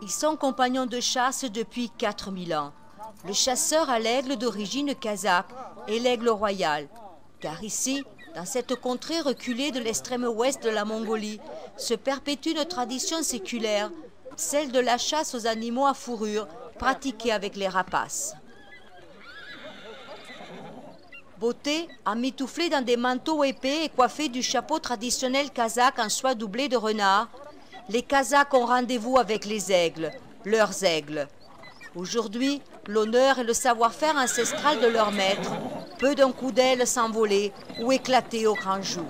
Ils sont compagnons de chasse depuis 4000 ans. Le chasseur a l'aigle d'origine kazakh et l'aigle royal. Car ici, dans cette contrée reculée de l'extrême ouest de la Mongolie, se perpétue une tradition séculaire, celle de la chasse aux animaux à fourrure, pratiquée avec les rapaces. Beauté, emmitouflés dans des manteaux épais et coiffés du chapeau traditionnel kazakh en soie doublée de renard, les Kazakhs ont rendez-vous avec les aigles, leurs aigles. Aujourd'hui, l'honneur et le savoir-faire ancestral de leur maître peut d'un coup d'aile s'envoler ou éclater au grand jour.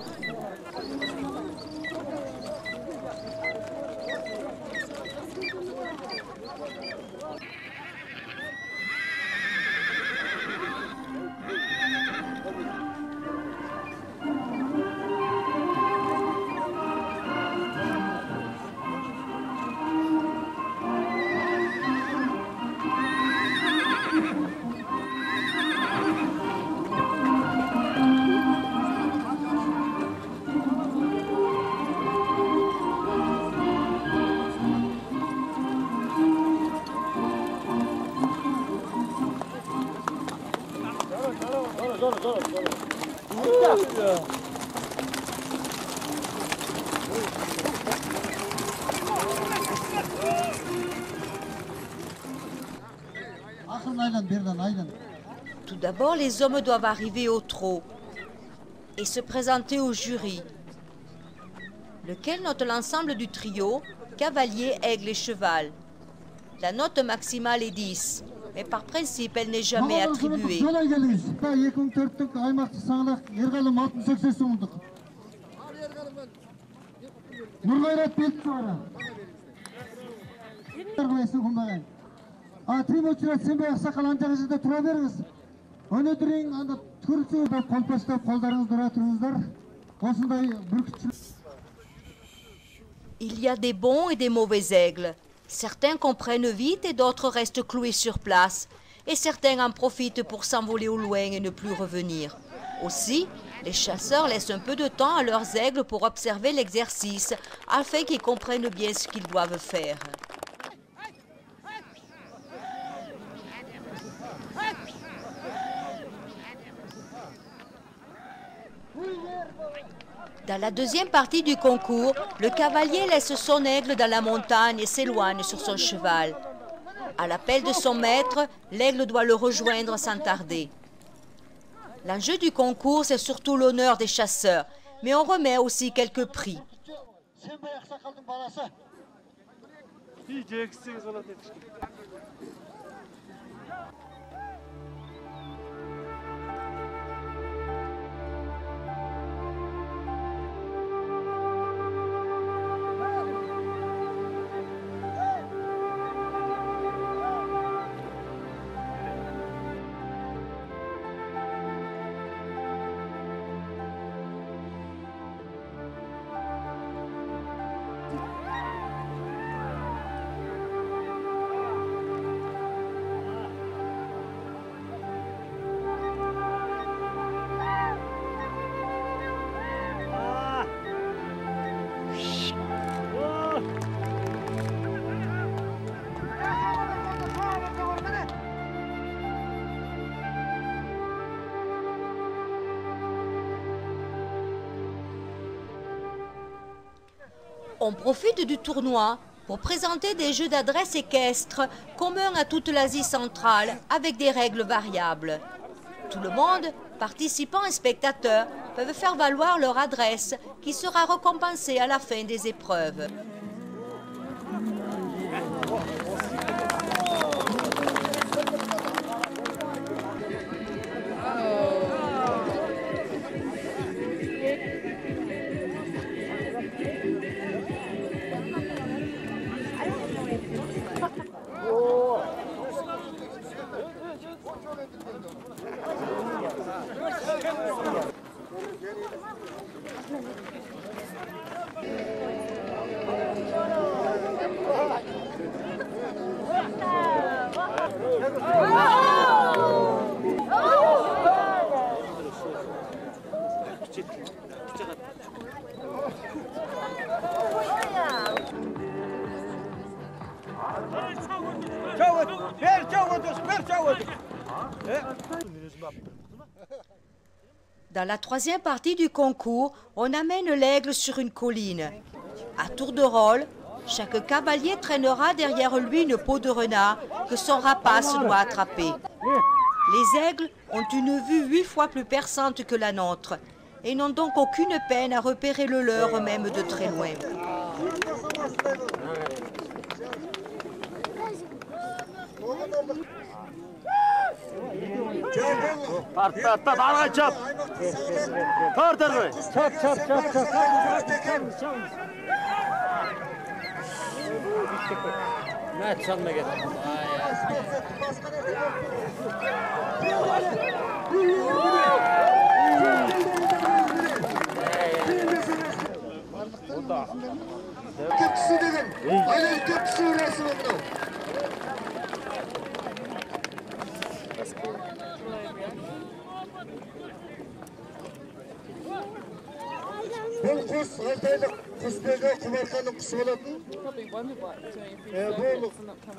Tout d'abord, les hommes doivent arriver au trot et se présenter au jury, lequel note l'ensemble du trio, cavalier, aigle et cheval. La note maximale est 10, mais par principe, elle n'est jamais attribuée. Il y a des bons et des mauvais aigles. Certains comprennent vite et d'autres restent cloués sur place. Et certains en profitent pour s'envoler au loin et ne plus revenir. Aussi, les chasseurs laissent un peu de temps à leurs aigles pour observer l'exercice, afin qu'ils comprennent bien ce qu'ils doivent faire. Dans la deuxième partie du concours, le cavalier laisse son aigle dans la montagne et s'éloigne sur son cheval. À l'appel de son maître, l'aigle doit le rejoindre sans tarder. L'enjeu du concours, c'est surtout l'honneur des chasseurs, mais on remet aussi quelques prix. On profite du tournoi pour présenter des jeux d'adresse équestres communs à toute l'Asie centrale avec des règles variables. Tout le monde, participants et spectateurs, peuvent faire valoir leur adresse qui sera récompensée à la fin des épreuves. Dans la troisième partie du concours, on amène l'aigle sur une colline. À tour de rôle, chaque cavalier traînera derrière lui une peau de renard que son rapace doit attraper. Les aigles ont une vue 8 fois plus perçante que la nôtre et n'ont donc aucune peine à repérer le leur même de très loin. Бұл құс 6 айлық құсбегі құмарқаның құсы болатын.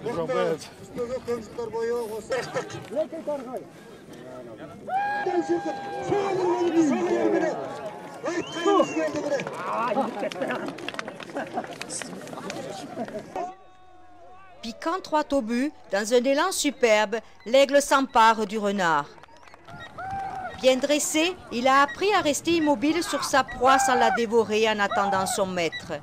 Бұл құсбегі көп жылдар бойы осы ақтық. Piquant 3 obus, dans un élan superbe, l'aigle s'empare du renard. Bien dressé, il a appris à rester immobile sur sa proie sans la dévorer en attendant son maître.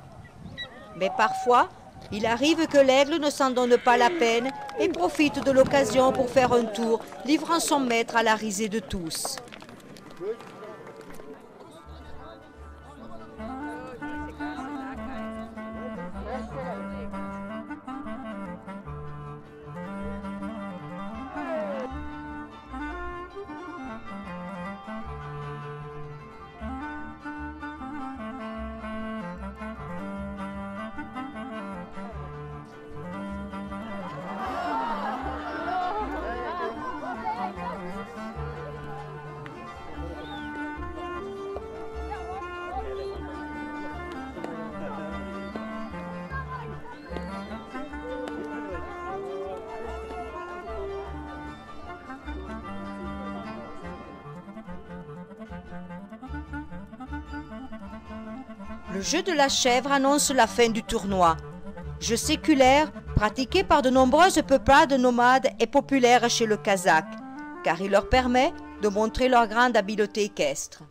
Mais parfois, il arrive que l'aigle ne s'en donne pas la peine et profite de l'occasion pour faire un tour, livrant son maître à la risée de tous. Le jeu de la chèvre annonce la fin du tournoi. Jeu séculaire, pratiqué par de nombreuses peuplades nomades et populaire chez le Kazakh, car il leur permet de montrer leur grande habileté équestre.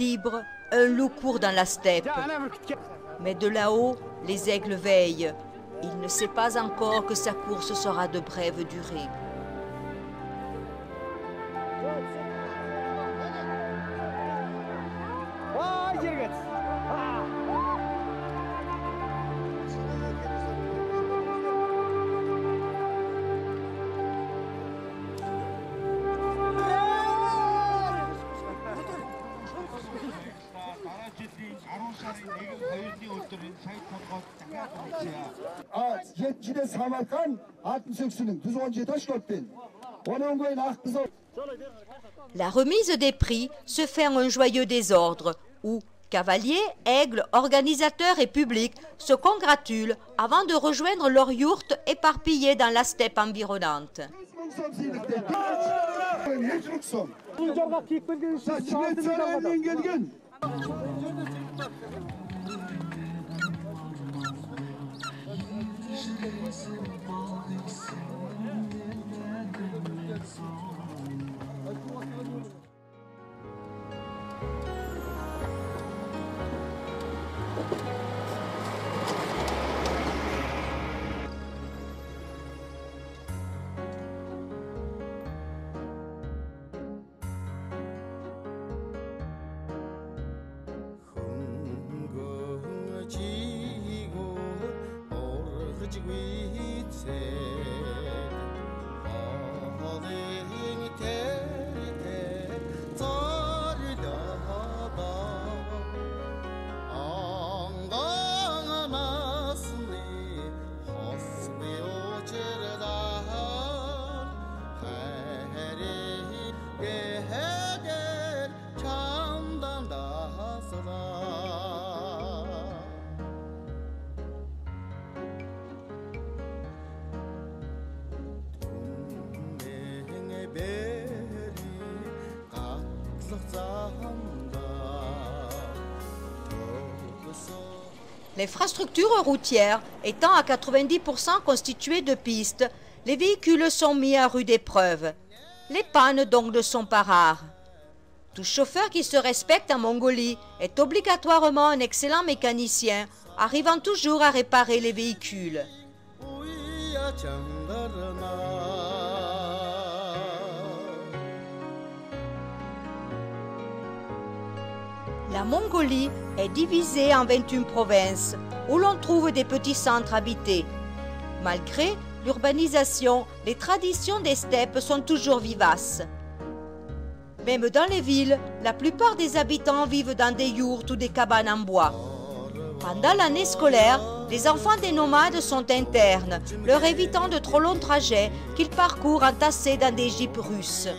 libre, un loup court dans la steppe. Mais de là-haut, les aigles veillent. Il ne sait pas encore que sa course sera de brève durée. La remise des prix se fait en un joyeux désordre où cavaliers, aigles, organisateurs et public se congratulent avant de rejoindre leurs yourtes éparpillées dans la steppe environnante. L'infrastructure routière étant à 90% constituée de pistes, les véhicules sont mis à rude épreuve. Les pannes donc ne sont pas rares. Tout chauffeur qui se respecte en Mongolie est obligatoirement un excellent mécanicien, arrivant toujours à réparer les véhicules. La Mongolie est divisée en 21 provinces, où l'on trouve des petits centres habités. Malgré l'urbanisation, les traditions des steppes sont toujours vivaces. Même dans les villes, la plupart des habitants vivent dans des yourtes ou des cabanes en bois. Pendant l'année scolaire, les enfants des nomades sont internes, leur évitant de trop longs trajets qu'ils parcourent entassés dans des jeeps russes.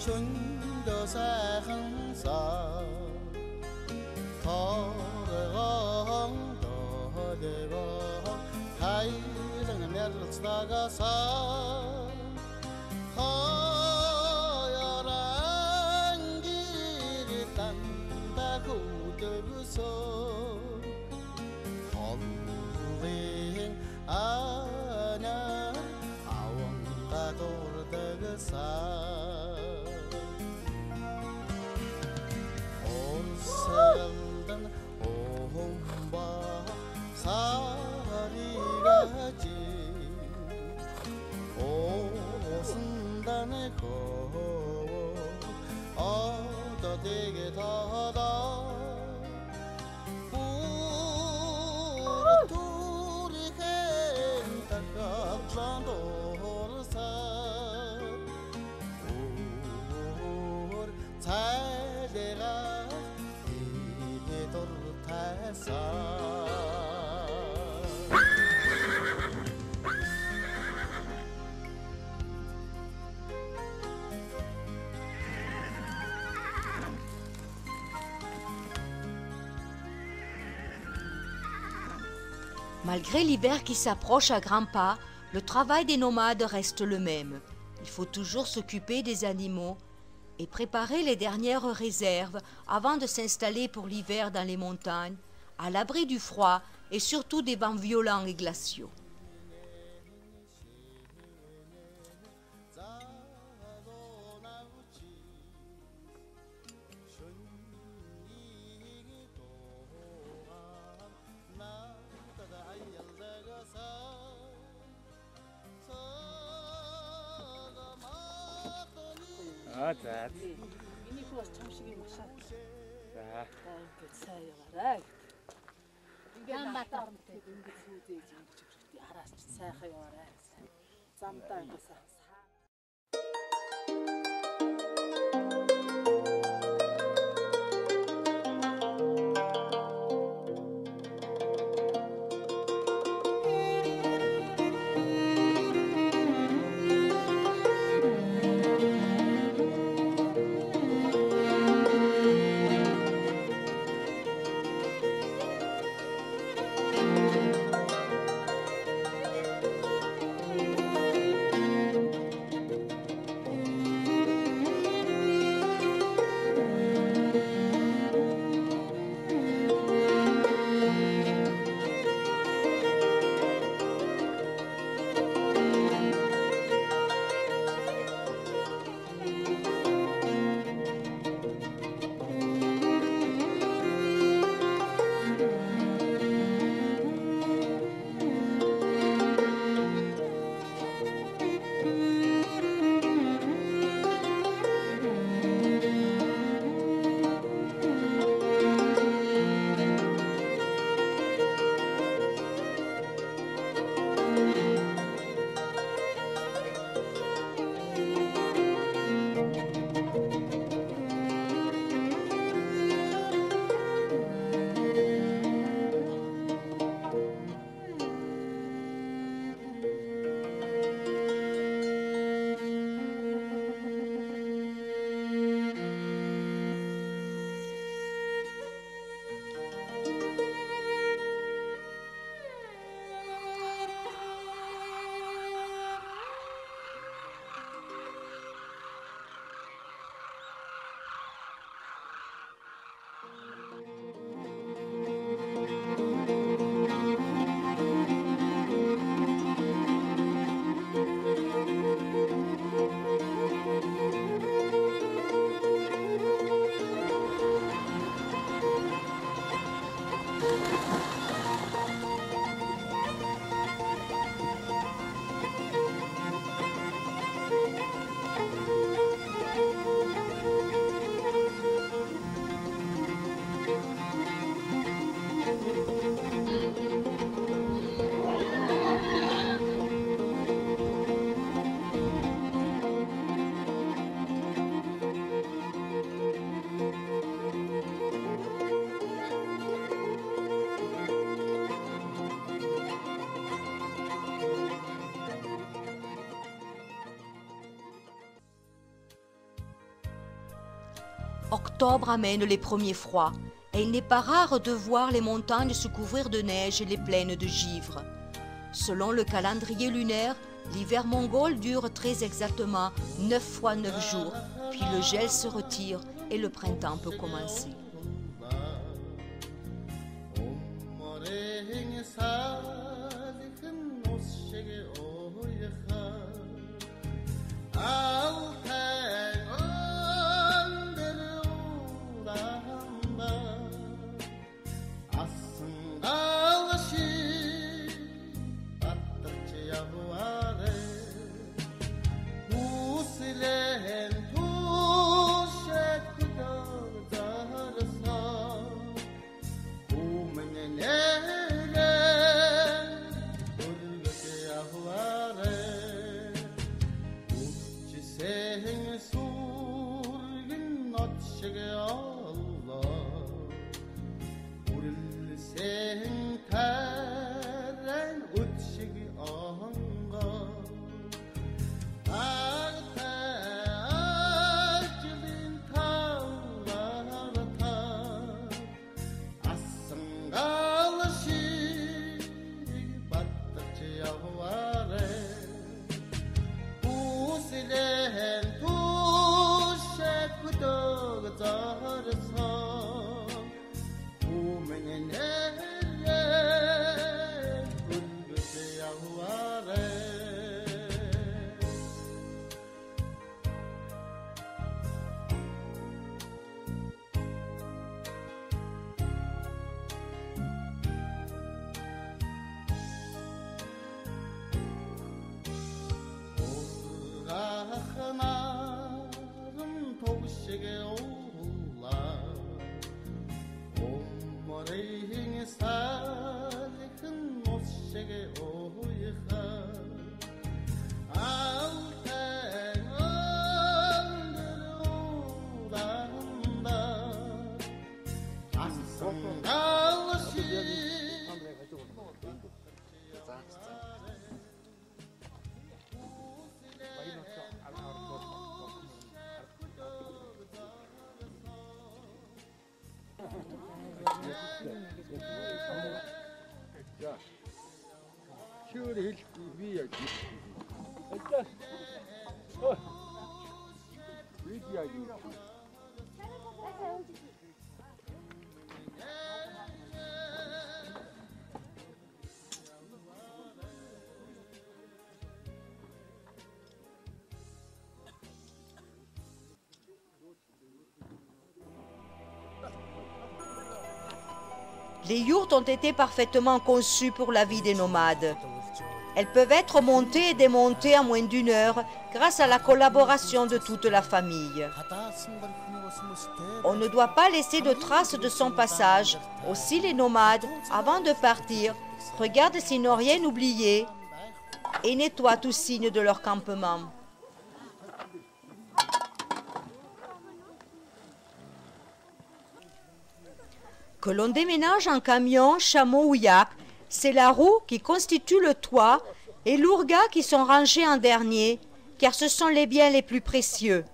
춘도 사항사 걸어가 하얀 길을 딴다고 들어서 홀링 아냐 아웅가 돌다가사 온살던 오홍바 사리가지 오순단의 거 어떠되게 더더 우리 헨타가 plan도르사 우리 잘되라 이게 도르타사 Malgré l'hiver qui s'approche à grands pas, le travail des nomades reste le même. Il faut toujours s'occuper des animaux et préparer les dernières réserves avant de s'installer pour l'hiver dans les montagnes, à l'abri du froid et surtout des vents violents et glaciaux. 자. 미니 플러스 정식이 못 사. 자. 사야라. 이게 맞다. 이게 소재지. 알아서 사야라. 잠깐만. Octobre amène les premiers froids, et il n'est pas rare de voir les montagnes se couvrir de neige et les plaines de givre. Selon le calendrier lunaire, l'hiver mongol dure très exactement 9 fois 9 jours, puis le gel se retire et le printemps peut commencer. Les yourtes ont été parfaitement conçues pour la vie des nomades. Elles peuvent être montées et démontées en moins d'1 heure grâce à la collaboration de toute la famille. On ne doit pas laisser de traces de son passage. Aussi les nomades, avant de partir, regardent s'ils n'ont rien oublié et nettoient tout signe de leur campement. Que l'on déménage en camion, chameau ou yak, c'est la roue qui constitue le toit et l'ourga qui sont rangés en dernier, car ce sont les biens les plus précieux.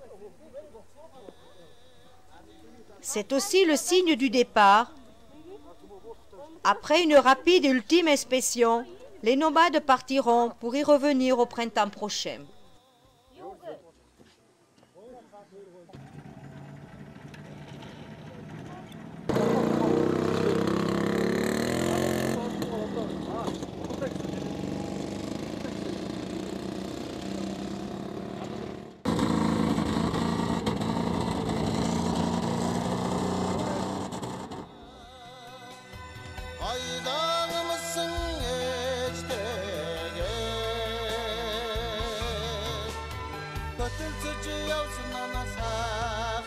C'est aussi le signe du départ. Après une rapide et ultime inspection, les nomades partiront pour y revenir au printemps prochain. Aydağımızın eçtege Kötültücü yavsın ana sağ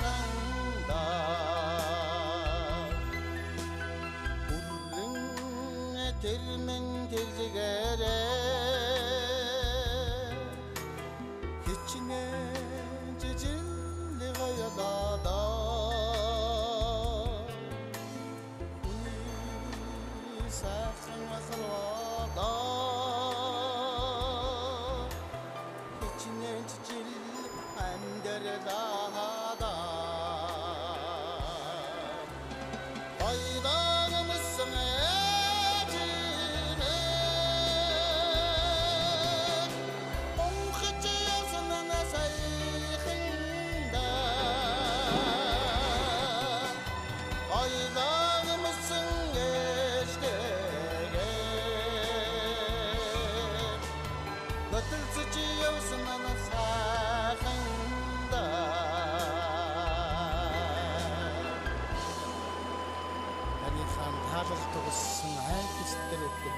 гэсэн айлтсдэр өгдөг.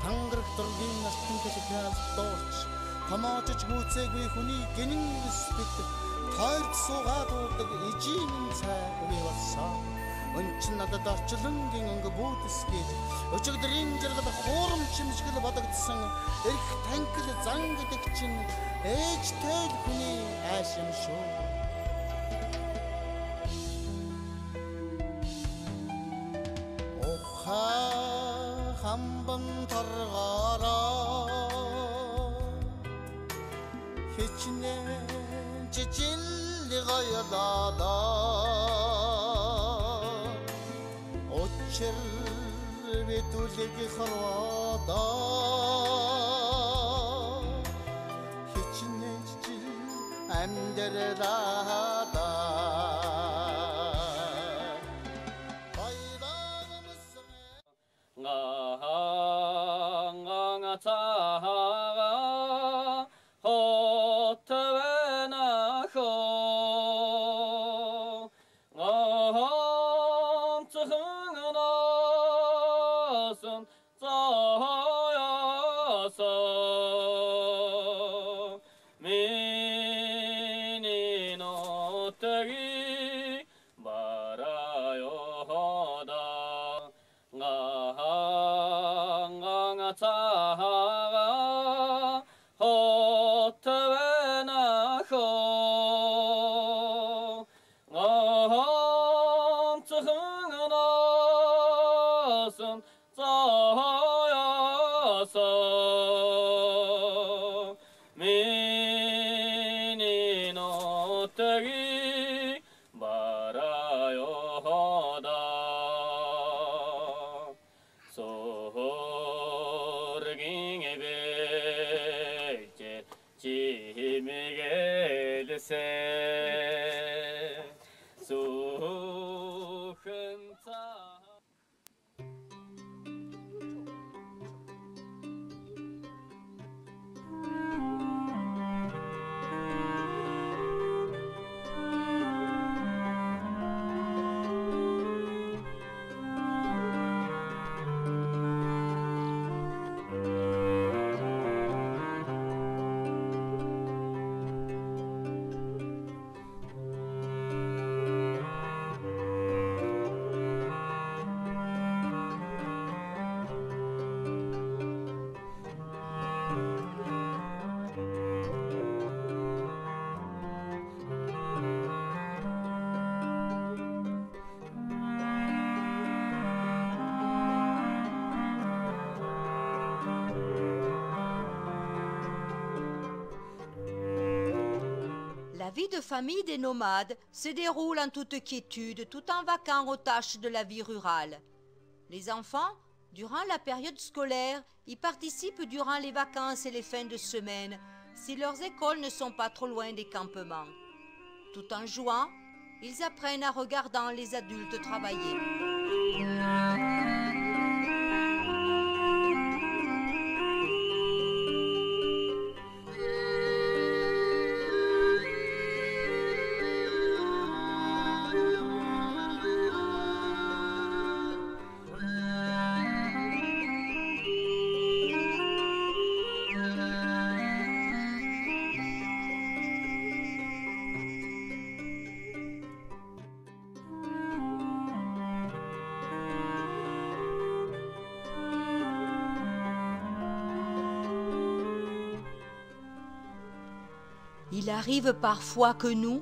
Тангараг дургийн алтан хэлбэл доорч томоочж гүйцээгүй хүний гинэн бит тойрд суугаад уудаг ижийн цай үгүй болсон. Өнчин надад орчлонгийн өнгө бүүдэс гэж өчигдрийн жаргал хуурам чимшгэл бодогдсон эрх танхил зан гэдэг чинь ээжтэй хүний айшин шүү. Хамбан таргараа хичнээн жижил гаялаа очир битүлэг харвадаа хичнээн жижил амьдэрдаа ngataga hotavena ho ngaham tsangana sun tsayasa mini no tagi barayo hoda ngataga hotavena ho ngaham tsangana sun tsayasa mini no tagi barayo hoda sorgin ebece çimgelse suhunta. La vie de famille des nomades se déroule en toute quiétude tout en vaquant aux tâches de la vie rurale. Les enfants, durant la période scolaire, y participent durant les vacances et les fins de semaine, si leurs écoles ne sont pas trop loin des campements. Tout en jouant, ils apprennent en regardant les adultes travailler. Il arrive parfois que nous,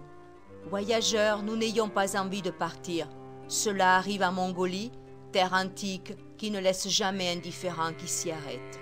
voyageurs, nous n'ayons pas envie de partir. Cela arrive en Mongolie, terre antique qui ne laisse jamais indifférent qui s'y arrête.